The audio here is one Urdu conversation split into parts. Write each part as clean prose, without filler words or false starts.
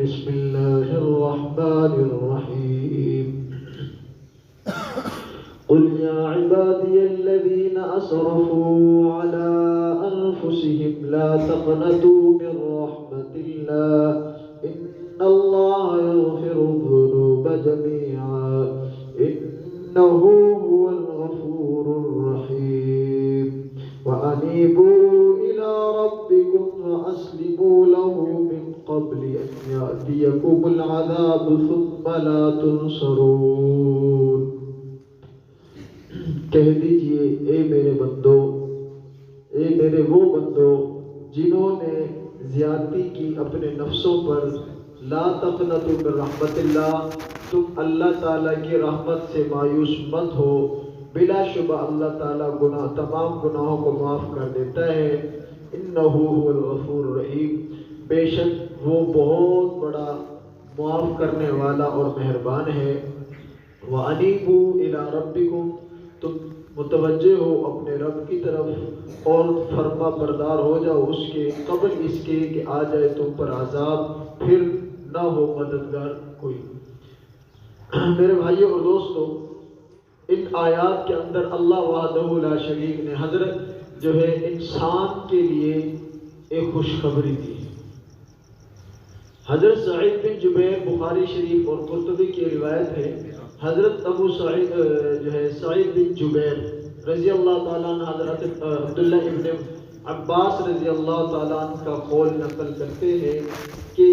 بسم الله الرحمن الرحيم قل يا عبادي الذين أسرفوا على أنفسهم لا تقنطوا من رحمة الله إن الله يغفر الذنوب جميعا إنه هو الغفور الرحيم وأنيبوا إلى ربكم وأسلموا له من قبل أن يأتيكم العذاب ثم لا تنصرون. کہہ دیجئے اے میرے بندو، اے میرے وہ بندو جنہوں نے زیادتی کی اپنے نفسوں پر، لا تقنطوا من رحمت اللہ، تم اللہ تعالیٰ کی رحمت سے مایوس مت ہو، بلا شبہ اللہ تعالیٰ تمام گناہوں کو معاف کر دیتا ہے. انہ هو الغفور الرحیم، بے شک وہ بہت بڑا معاف کرنے والا اور مہربان ہے. وَأَنِيبُوا إِلَىٰ رَبِّكُمْ، تم متوجہ ہو اپنے رب کی طرف اور فرما بردار ہو جاؤ اس کے قبل اس کے کہ آ جائے تم پر عذاب، پھر نہ ہو مددگار کوئی. میرے بھائیوں اور دوستو، ان آیات کے اندر اللہ وحدہ لا شریک نے حضرت جو ہے انسان کے لیے ایک خوشخبری دی. حضرت سعید بن جبیر، بخاری شریف اور قرطبی کی روایت ہے، حضرت ابو سعید جو ہے سعید بن جبیر رضی اللہ تعالیٰ عنہ حضرت عبداللہ ابن عباس رضی اللہ تعالیٰ عنہ کا قول نقل کرتے ہیں کہ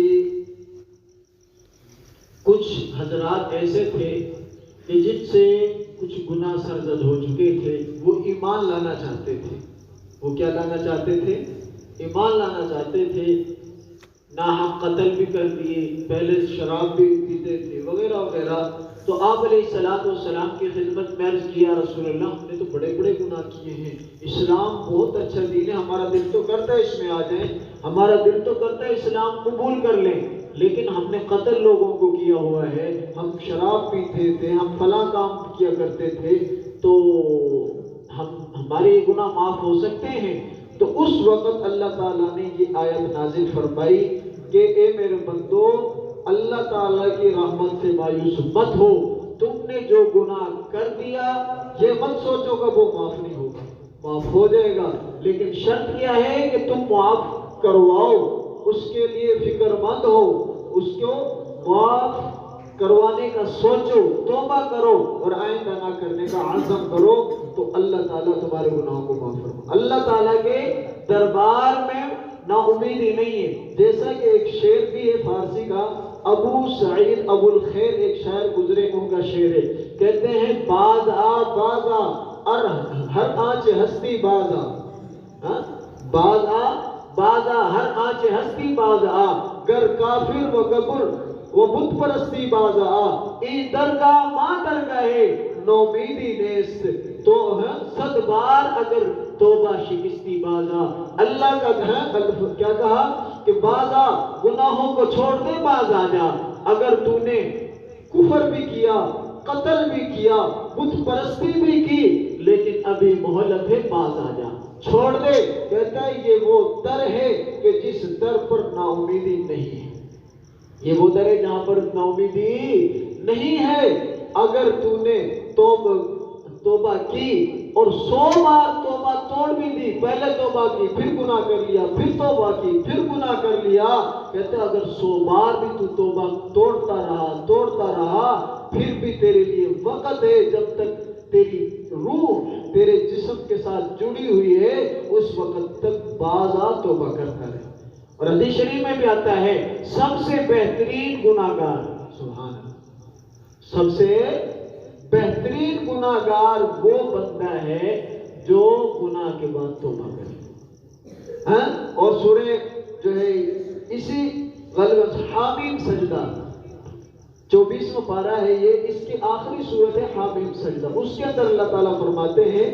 کچھ حضرات ایسے تھے کہ جن سے کچھ گناہ سرزد ہو چکے تھے، وہ ایمان لانا چاہتے تھے. وہ کیا لانا چاہتے تھے؟ ایمان لانا چاہتے تھے. ناحق قتل بھی کر دیے، پہلے شراب بھی پیتے تھے وغیرہ وغیرہ. تو آپ علیہ السلام کی خدمت میں عرض کیا، رسول اللہ ہم نے تو بڑے بڑے گناہ کیے ہیں، اسلام بہت اچھا دین ہے، ہمارا دل تو کرتا ہے اس میں آ جائیں، ہمارا دل تو کرتا ہے اسلام قبول کر لیں، لیکن ہم نے قتل لوگوں کو کیا ہوا ہے، ہم شراب پیتے تھے، ہم فلاں کام کیا کرتے تھے، تو ہمارے یہ گناہ معاف ہو سکتے ہیں؟ تو اس وقت اللہ تعالیٰ نے یہ آیت نازل فرمائی کہ اے میرے بندو، اللہ تعالیٰ کی رحمت سے مایوس مت ہو. تم نے جو گناہ کر دیا یہ مت سوچو کہ وہ معاف نہیں ہوگا، معاف ہو جائے گا، لیکن شرط کیا ہے کہ تم معاف کرواؤ، اس کے لیے فکر مند ہو، اس کو معاف کروانے کا سوچو، توبہ کرو اور آئندہ نہ کرنے کا عزم کرو، تو اللہ تعالیٰ تمہارے گناہوں کو معاف فرمائے. اللہ تعالیٰ کے دربار میں نا امیدی نہیں ہے. جیسا کہ ایک شعر بھی ہے فارسی کا، ابو سعید ابو الخیر ایک شاعر گزرے ان کا شعر ہے، کہتے ہیں باز آ ہر آنچ ہستی باز آ، باز آ ہر آنچ ہستی باز آ، گر کافر و گبر وہ بت پرستی باز آ، ای درگاہ ماں درگاہ ہے نومیدی نیست، تو صد بار اگر توبہ شکستی باز آ. اللہ کا کیا کہا کہ باز آ، گناہوں کو چھوڑ دے، باز آ جا. اگر تو نے کفر بھی کیا، قتل بھی کیا، بت پرستی بھی کی، لیکن ابھی مہلت ہے، باز آ جا، چھوڑ دے. کہتا ہے یہ وہ در ہے کہ جس در پر نا امیدی نہیں ہے، یہ وہ در ہے جہاں پر نا امیدی نہیں ہے. اگر تو نے توبہ کی اور 100 بار توبہ توڑ بھی دی، پہلے توبہ کی پھر گناہ کر لیا، پھر توبہ کی پھر گناہ کر لیا، کہتے ہیں اگر 100 بار بھی تو توبہ توڑتا رہا، پھر بھی تیرے لیے وقت ہے. جب تک تیری روح تیرے جسم کے ساتھ جڑی ہوئی ہے اس وقت تک باز آ، توبہ کرتا رہے. اور حدیث شریف میں بھی آتا ہے سب سے بہترین گناہگار، سبحان اللہ، سب سے بہترین گناہگار وہ بندہ ہے جو گناہ کے بعد توبہ کرے. اور سورہ جو ہے اسی غلط حامیم سجدہ 24واں پارہ ہے، یہ اس کی آخری صورت ہے حامیم سجدہ. اس کے اندر اللہ تعالیٰ فرماتے ہیں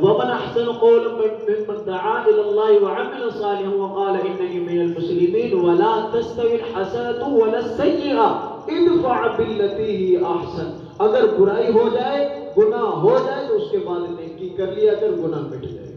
وَمَنْ أَحْسَنُ قَوْلًا مِّمَّنْ دَعَا إِلَى اللَّهِ وَعَمِلَ صَالِحًا وَقَالَ إِنَّنِي مِنَ الْمُسْلِمِينَ وَلَا تَسْتَوِي الْحَسَنَةُ وَلَا السَّيِّئَةُ ادفع بالتي هي احسن. اگر برائی ہو جائے، گناہ ہو جائے تو اس کے بعد نیکی کر لیا کر، گناہ مٹ جائے.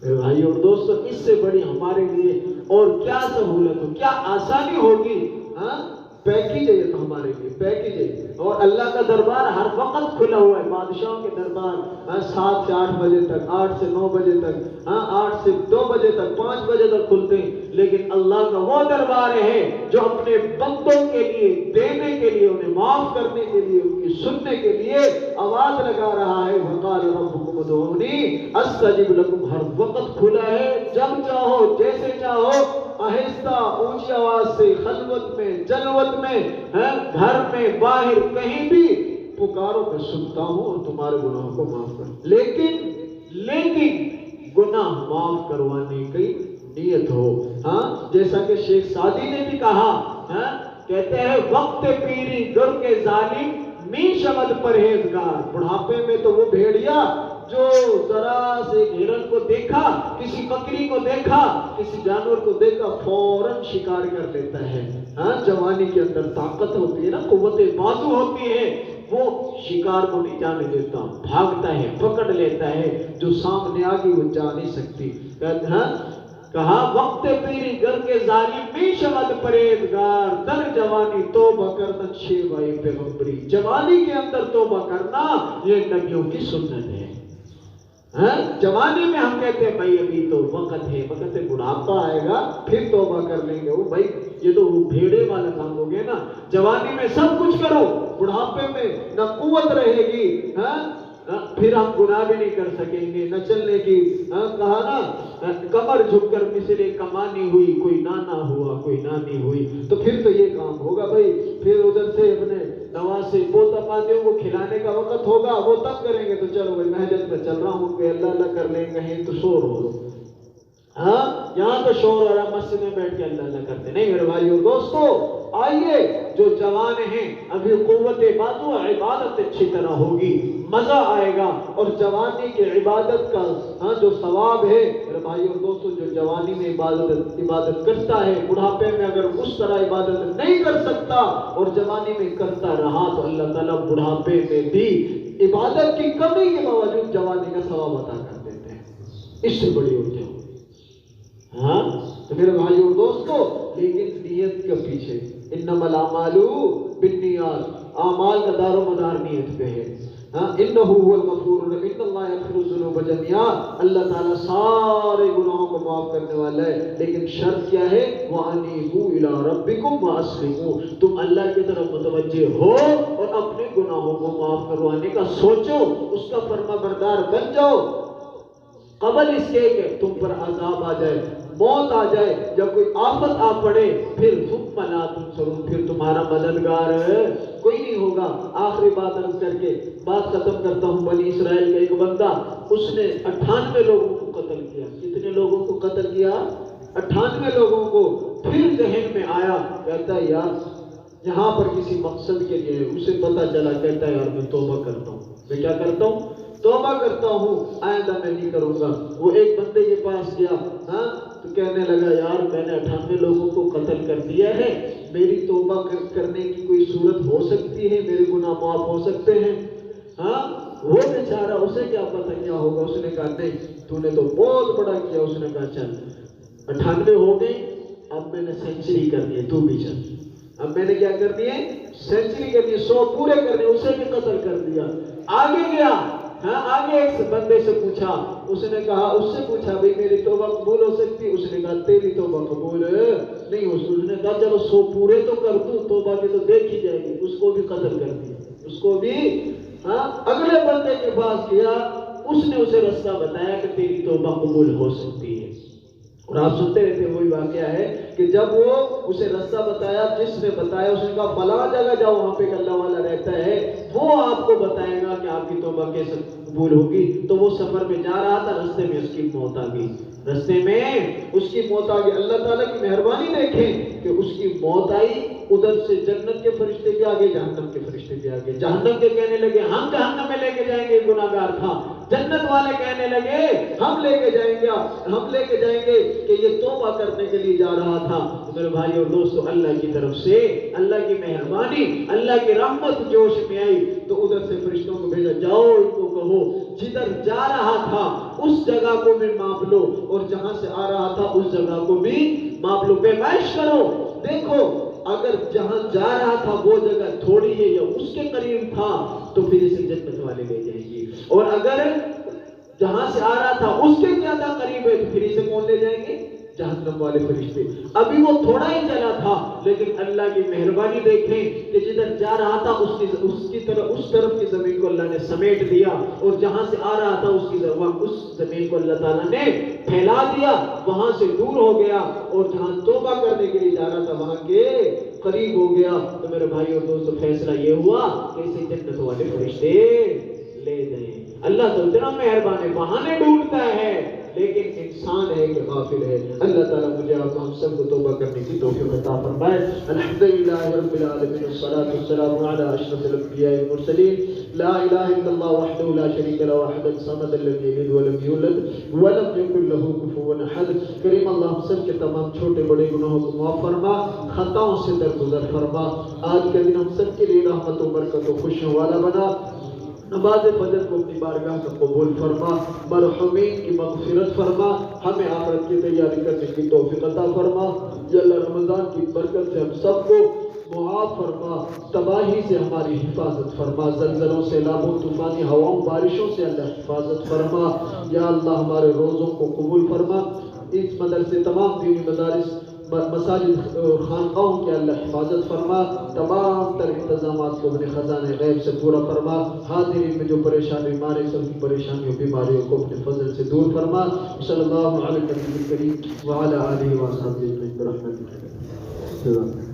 میرے بھائی اور دوستو، اس سے بڑی ہمارے لیے اور کیا سہولت ہو، کیا آسانی ہوگی. ہاں پیکیج ہے یہ تو ہمارے لیے، پیکیج ہے. اور اللہ کا دربار ہر وقت کھلا ہوا ہے. بادشاہوں کے دربار 7 سے 8 بجے تک، 8 سے 9 بجے تک، 8 سے 2 بجے تک، 5 بجے تک کھلتے ہیں. لیکن اللہ کا وہ دربار ہے جو اپنے بندوں کے لیے دینے کے لیے، انہیں معاف کرنے کے لیے، ان کی سننے کے لیے آواز لگا رہا ہے. وقال ربکم ادعونی استجب لکم. ہر وقت کھلا ہے، جب چاہو جیسے چاہو، آہستہ اونچی آواز سے، خلوت میں، جلوت میں، گھر میں، باہر، کہیں بھی پکارو، میں سنتا ہوں اور تمہارے گناہوں کو معاف کر. لیکن گناہ معاف کروانے کی نیت ہو. جیسا کہ شیخ سعدی نے بھی کہا، کہتے ہیں وقت پیری گر کے ظالم می شمد پرہیزگار. بڑھاپے میں تو وہ بھیڑیا جو ذرا سے ہرن کو دیکھا، کسی بکری کو دیکھا، کسی جانور کو دیکھا، فوراً شکار کر لیتا ہے. جوانی کے اندر طاقت ہوتی ہے نا، قوت بازو ہوتی ہے، وہ شکار کو نہیں جانے دیتا، بھاگتا ہے، پکڑ لیتا ہے. جو سامنے آگی وہ جا نہیں سکتی. کہا وقت پیری گر کے ظالم می شمد پرہیزگار. در جوانی توبہ کردن شیوائے پیغمبری. جوانی کے اندر توبہ کرنا یہ نبیوں کی سنت ہے. جوانی میں ہم کہتے ہیں بھائی ابھی تو وقت ہے، بڑھاپا آئے گا پھر توبہ کر لیں گے. وہ بھائی یہ تو بھیڑے والا کام ہو گیا نا. جوانی میں سب کچھ کرو، بڑھاپے میں نہ قوت رہے گی، پھر ہم گناہ بھی نہیں کر سکیں گے، نہ چلنے کی. کہا نا کمر جھک کر مثل کمانی ہوئی، کوئی نانا ہوا کوئی نانی ہوئی. تو پھر تو یہ کام ہوگا بھائی. پھر ادھر سے اپنے نواز سے پوتا پاتیوں کو کھلانے کا وقت ہوگا، وہ تب کریں گے. تو چلو بھائی محنت میں چل رہا ہوں کہ اللہ اللہ کر لیں، کہیں تو شور ہو. یہاں تو شور ہو رہا، مسجد میں بیٹھ کے اللہ اللہ کرتے نہیں. میرے بھائی اور دوستو، آئیے جو جوان ہیں ابھی قوت بازو، عبادت اچھی طرح ہوگی، مزہ آئے گا. اور جوانی کی عبادت کا جو ثواب ہے میرے بھائی اور دوستو، جو جوانی میں عبادت کرتا ہے، بڑھاپے میں اگر اس طرح عبادت نہیں کر سکتا اور جوانی میں کرتا رہا تو اللہ تعالیٰ بڑھاپے میں بھی عبادت کی کمی کے باوجود جوانی کا ثواب عطا کر دیتے ہیں. اس سے بڑی اور کیا ہو. تو میرے بھائی اور دوستو، لیکن نیت کے پیچھے انما الاعمال بالنیات، اعمال کا دار و مدار نیت پہ ہے. انہ هو الغفور الرحیم، ان اللہ یغفر الذنوب جميعا. اللہ تعالیٰ سارے گناہوں کو معاف کرنے والا ہے. لیکن شرط کیا ہے؟ وَأَنِيبُوا إِلَىٰ رَبِّكُمْ وَأَسْلِمُوا. تم اللہ کی طرف متوجہ ہو اور اپنے گناہوں کو معاف کروانے کا سوچو، اس کا فرما بردار بن جاؤ. قبل اس کے کہ تم پر عذاب آ جائے، موت آ جائے، یا کوئی آفت آ پڑے، پھر ثم لا تنصرون، پھر تمہارا مددگار کوئی نہیں ہوگا. آخری بات عرض کر کے بات ختم کرتا ہوں. بنی اسرائیل کا ایک بندہ، اس نے 98 لوگوں کو قتل کیا. کتنے لوگوں کو قتل کیا؟ 98 لوگوں کو. پھر ذہن میں آیا، کہتا ہے یار یہاں پر کسی مقصد کے لیے. اسے پتا چلا، کہتا ہے یار میں توبہ کرتا ہوں. میں کیا کرتا ہوں؟ توبہ کرتا ہوں، آئندہ میں نہیں کروں گا. وہ ایک بندے کے پاس گیا، تو کہنے لگا یار میں نے 98 لوگوں کو قتل کر دیا ہے، میری توبہ کرنے کی کوئی صورت ہو سکتی ہے؟ میرے گناہ معاف ہو سکتے ہیں؟ وہ بیچارہ، اسے کیا پتہ کیا ہوگا. اس نے کہا نہیں، تو نے تو بہت بڑا کیا. اس نے کہا چل 98 ہو گئے، اب میں نے سینچری کر دی، تو بھی چل. اب میں نے کیا کر دی ہے؟ سینچری کر دی، 100 پورے کر دیے. اسے بھی قتل کر دیا. آگے گیا، آگے ایک بندے سے پوچھا. اس نے کہا، اس سے پوچھا بھئی میری توبہ قبول ہو سکتی؟ اس نے کہا تیری توبہ قبول نہیں. اس نے کہا چلو 100 پورے تو کر دوں، توبہ کی تو دیکھی جائے گی. اس کو بھی قتل کر دیا. اس کو بھی اگلے بندے کے پاس گیا، اس نے اسے رستہ بتایا کہ تیری توبہ قبول ہو سکتی ہے. اور آپ سنتے رہتے ہیں، وہی واقعہ ہے کہ جب وہ اسے رستہ بتایا، جس نے بتایا اس نے کہا فلاں جگہ جاؤ، وہاں پہ ایک اللہ والا رہتا ہے، وہ آپ کو بتائے گا کہ آپ کی توبہ کیسے قبول ہوگی. تو وہ سفر میں جا رہا تھا، رستے میں اس کی موت آ گئی. رستے میں اس کی موت آ گئی. اللہ تعالیٰ کی مہربانی دیکھیں کہ اس کی موت آئی. ادھر سے جنت کے فرشتے بھی آگے، جہنم کے فرشتے بھی آگے. جہنم کے کہنے لگے ہم جہنم میں لے کے جائیں گے، گناہگار تھا. جنت والے کہنے لگے ہم لے کے جائیں گے، ہم لے کے جائیں گے کہ یہ توبہ کرنے کے لیے جا رہا تھا. میرے بھائی اور دوستو، اللہ کی طرف سے اللہ کی مہربانی، اللہ کی رحمت جوش میں آئی تو ادھر سے فرشتوں کو بھیجا، جاؤ ان کو کہو جدھر جا رہا تھا اس جگہ کو بھی ماپ لو، اور جہاں سے آ رہا تھا اس جگہ کو بھی لو پیمائش کرو. دیکھو اگر جہاں جا رہا تھا وہ جگہ تھوڑی ہے یا اس کے قریب تھا تو پھر اسے جنت والے لے جائیں گے، اور اگر جہاں سے آ رہا تھا اس کے زیادہ قریب ہے تو پھر اسے کون لے جائیں گے؟ جہنم والے فرشتے. ابھی وہ تھوڑا ہی چلا تھا لیکن اللہ کی مہربانی دیکھیں کہ جدھر جا رہا تھا اس طرف کی زمین کو اللہ نے سمیٹ دیا، اور جہاں سے آ رہا تھا اس زمین کو اللہ تعالیٰ نے پھیلا دیا، وہاں سے دور ہو گیا، اور جہاں توبہ کرنے کے لیے جا رہا تھا وہاں کے قریب ہو گیا. تو میرے بھائی اور دوستو فیصلہ یہ ہوا کہ اسے جنت والے فرشتے لے جائیں. اللہ تو اتنا مہربان ہے، بہانے ڈھونڈتا ہے لیکن انسان ہے کہ غافل ہے. اللہ تعالیٰ مجھے آپ ہم سب کو توبہ کرنے کی توفیق عطا فرمائے. الحمدللہ رب العالمین والصلاة والسلام علی اشرف الانبیاء والمرسلین. لا الہ الا اللہ وحدہ لا شریک لہ واحد الصمد لم یلد ولم یولد ولم یکن لہ کفوا احد. کریم اللہ ہم سب کے تمام چھوٹے بڑے گناہوں کو معاف فرما، خطاؤں سے درگزر فرما. آج کے دن ہم سب کے لیے رحمت و برکت و خوشیوں والا بنا. نماز فجر کو اپنی بارگاہ کا قبول فرما، مرحومین کی مغفرت فرما، ہمیں آخرت کی تیاری کرنے کی توفیق عطا فرما. یا اللہ رمضان کی برکت سے ہم سب کو معاف فرما، تباہی سے ہماری حفاظت فرما، زلزلوں سے، سیلابوں، طوفانی ہواؤں، بارشوں سے اللہ حفاظت فرما. یا اللہ ہمارے روزوں کو قبول فرما. اس مدرسے تمام دینی مدارس مساجد اور خانقاہوں کے اللہ حفاظت فرما. تمام تر انتظامات کو اپنے خزانے غیب سے پورا فرما. حاضرین میں جو پریشانی بیماری سب کی پریشانیوں بیماریوں کو اپنے فضل سے دور فرما. صلی اللہ علیہ وسلم وعلی آلہ وصحبہ اجمعین برحمتک.